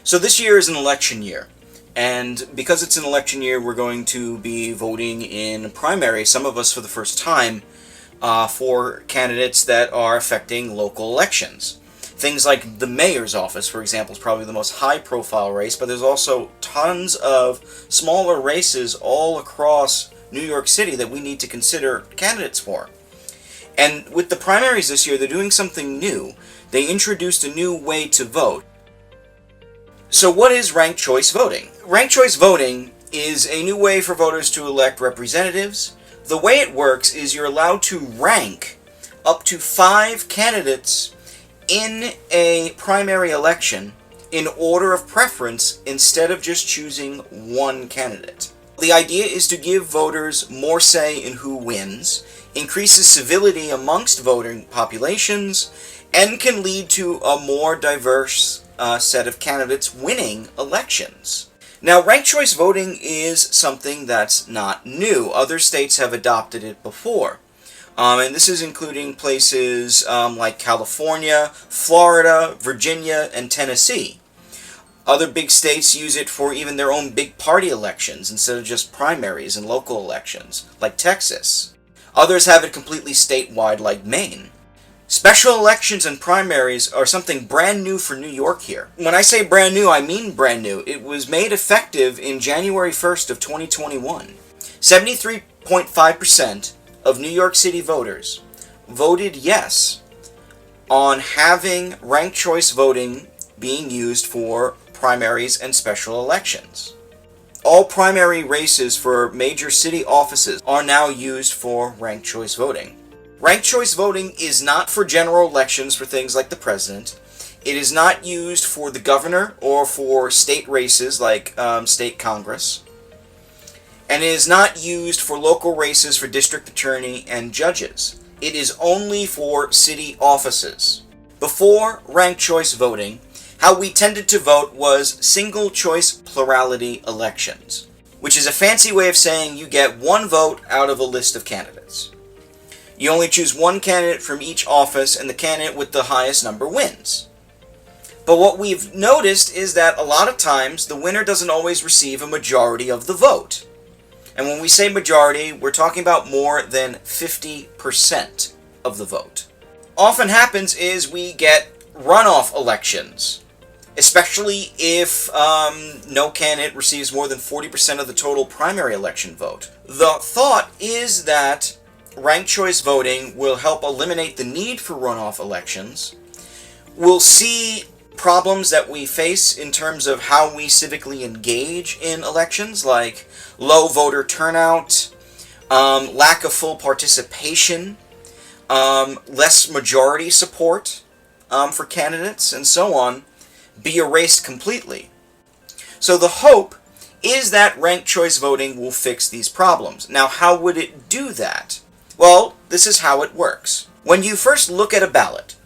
So this year is an election year, and because it's an election year, we're going to be voting in primary, some of us for the first time, for candidates that are affecting local elections. Things like the mayor's office, for example, is probably the most high-profile race, but there's also tons of smaller races all across New York City that we need to consider candidates for. And with the primaries this year, they're doing something new. They introduced a new way to vote. So what is ranked choice voting? Ranked choice voting is a new way for voters to elect representatives. The way it works is you're allowed to rank up to 5 candidates in a primary election in order of preference instead of just choosing one candidate. The idea is to give voters more say in who wins, increases civility amongst voting populations, and can lead to a more diverse set of candidates winning elections. Now, ranked choice voting is something that's not new. Other states have adopted it before. And this is including places like California, Florida, Virginia, and Tennessee. Other big states use it for even their own big party elections instead of just primaries and local elections, like Texas. Others have it completely statewide, like Maine. Special elections and primaries are something brand new for New York here. When I say brand new, I mean brand new. It was made effective in January 1st of 2021. 73.5% of New York City voters voted yes on having ranked choice voting being used for primaries and special elections. All primary races for major city offices are now used for ranked choice voting. Ranked choice voting is not for general elections for things like the president. It is not used for the governor or for state races like state congress. And it is not used for local races for district attorney and judges. It is only for city offices. Before ranked choice voting, how we tended to vote was single choice plurality elections, which is a fancy way of saying you get one vote out of a list of candidates. You only choose one candidate from each office, and the candidate with the highest number wins. But what we've noticed is that a lot of times the winner doesn't always receive a majority of the vote. And when we say majority, we're talking about more than 50% of the vote. Often happens is we get runoff elections, especially if no candidate receives more than 40% of the total primary election vote. The thought is that ranked choice voting will help eliminate the need for runoff elections. We'll see problems that we face in terms of how we civically engage in elections, like low voter turnout, lack of full participation, less majority support for candidates, and so on, be erased completely. So the hope is that ranked choice voting will fix these problems. Now, how would it do that? Well, this is how it works. When you first look at a ballot,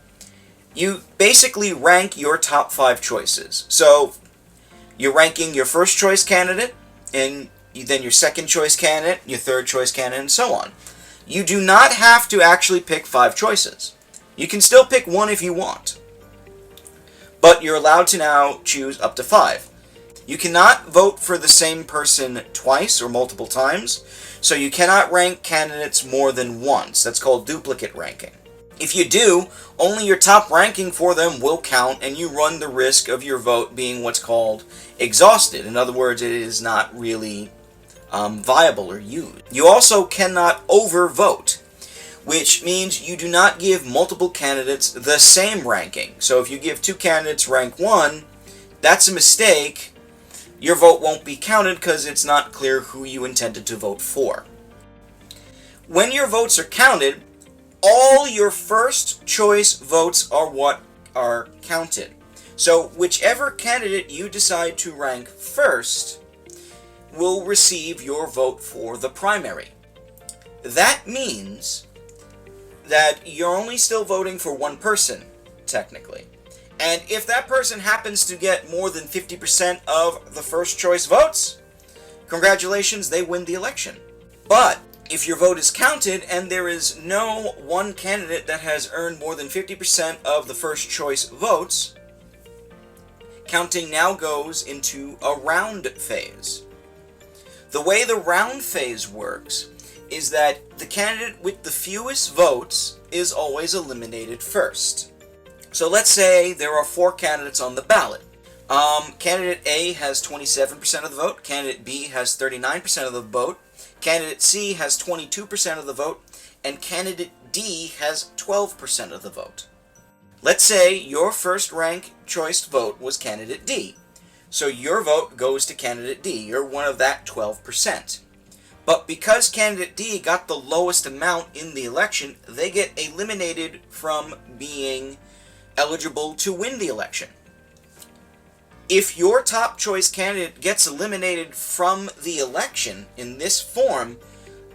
you basically rank your top 5 choices. So you're ranking your first choice candidate, and then your second choice candidate, your third choice candidate, and so on. You do not have to actually pick 5 choices. You can still pick one if you want. But you're allowed to now choose up to 5. You cannot vote for the same person twice or multiple times, so you cannot rank candidates more than once. That's called duplicate ranking. If you do, only your top ranking for them will count, and you run the risk of your vote being what's called exhausted. In other words, it is not really viable or used. You also cannot overvote, which means you do not give multiple candidates the same ranking. So if you give 2 candidates rank 1, that's a mistake. Your vote won't be counted because it's not clear who you intended to vote for. When your votes are counted, all your first choice votes are what are counted. So whichever candidate you decide to rank first will receive your vote for the primary. That means that you're only still voting for one person, technically. And if that person happens to get more than 50% of the first choice votes, congratulations, they win the election. But if your vote is counted and there is no one candidate that has earned more than 50% of the first choice votes, Counting now goes into a round phase. The way the round phase works is that the candidate with the fewest votes is always eliminated first. So let's say there are 4 candidates on the ballot. Candidate A has 27% of the vote, candidate B has 39% of the vote, candidate C has 22% of the vote, and candidate D has 12% of the vote. Let's say your first rank choice vote was candidate D. So your vote goes to candidate D. You're one of that 12%. But because candidate D got the lowest amount in the election, they get eliminated from being eligible to win the election. If your top choice candidate gets eliminated from the election in this form,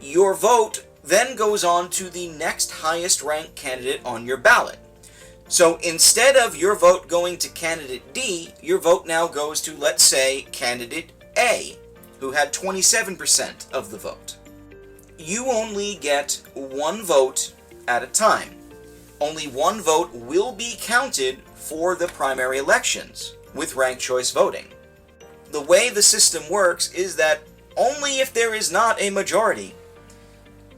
your vote then goes on to the next highest ranked candidate on your ballot. So instead of your vote going to candidate D, your vote now goes to, let's say, candidate A, who had 27% of the vote. You only get one vote at a time. Only one vote will be counted for the primary elections with ranked choice voting. The way the system works is that only if there is not a majority,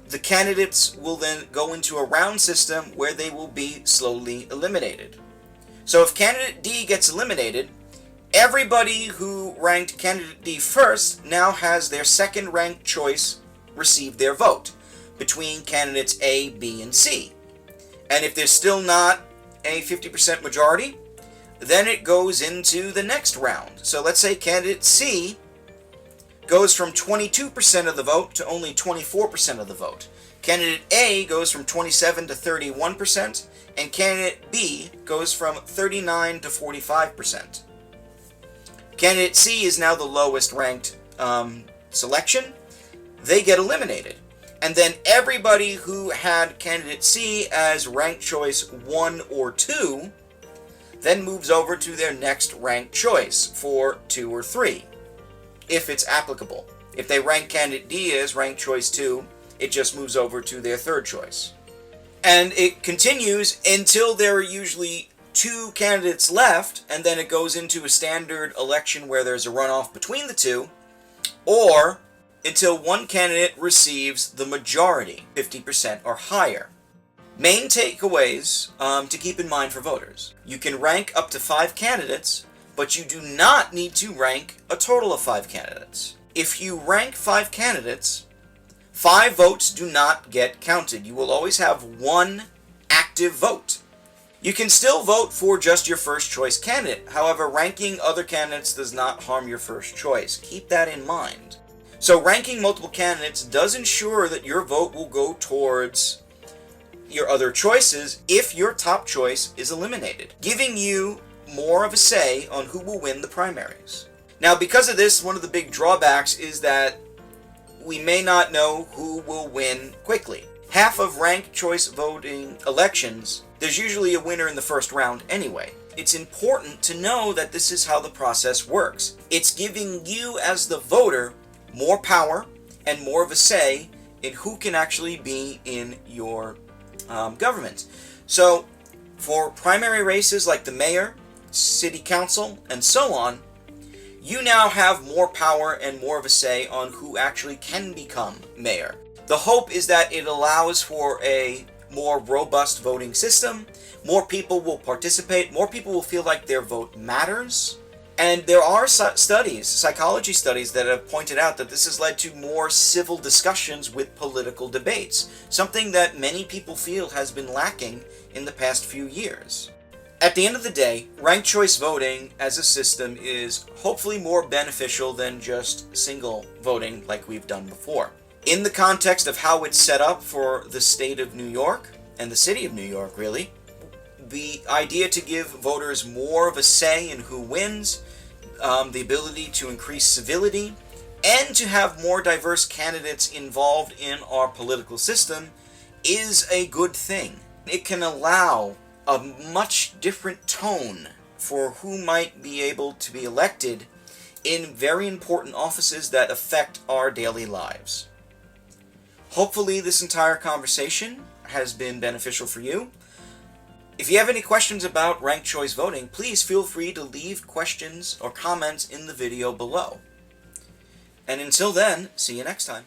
the candidates will then go into a round system where they will be slowly eliminated. So if candidate D gets eliminated, everybody who ranked candidate D first now has their second ranked choice receive their vote between candidates A, B, and C. And if there's still not a 50% majority, then it goes into the next round. So let's say candidate C goes from 22% of the vote to only 24% of the vote. Candidate A goes from 27 to 31%, and candidate B goes from 39 to 45%. Candidate C is now the lowest ranked selection. They get eliminated. And then everybody who had candidate C as ranked choice 1 or 2 then moves over to their next ranked choice for 2 or 3. If it's applicable. If they rank candidate D as ranked choice 2, it just moves over to their third choice. And it continues until there are usually 2 candidates left, and then it goes into a standard election where there's a runoff between the 2, or until one candidate receives the majority, 50% or higher. Main takeaways to keep in mind for voters. You can rank up to 5 candidates, but you do not need to rank a total of 5 candidates. If you rank 5 candidates, 5 votes do not get counted. You will always have 1 active vote. You can still vote for just your first choice candidate. However, ranking other candidates does not harm your first choice. Keep that in mind. So ranking multiple candidates does ensure that your vote will go towards your other choices if your top choice is eliminated, giving you more of a say on who will win the primaries. Now, because of this, one of the big drawbacks is that we may not know who will win quickly. Half of ranked choice voting elections, there's usually a winner in the first round anyway. It's important to know that this is how the process works. It's giving you as the voter more power and more of a say in who can actually be in your government. So for primary races like the mayor, city council, and so on, you now have more power and more of a say on who actually can become mayor. The hope is that it allows for a more robust voting system. More people will participate. More people will feel like their vote matters. And there are studies, psychology studies, that have pointed out that this has led to more civil discussions with political debates, something that many people feel has been lacking in the past few years. At the end of the day, ranked choice voting as a system is hopefully more beneficial than just single voting like we've done before. In the context of how it's set up for the state of New York, and the city of New York really, the idea to give voters more of a say in who wins, the ability to increase civility, and to have more diverse candidates involved in our political system is a good thing. It can allow a much different tone for who might be able to be elected in very important offices that affect our daily lives. Hopefully this entire conversation has been beneficial for you. If you have any questions about ranked choice voting, please feel free to leave questions or comments in the video below. And until then, see you next time.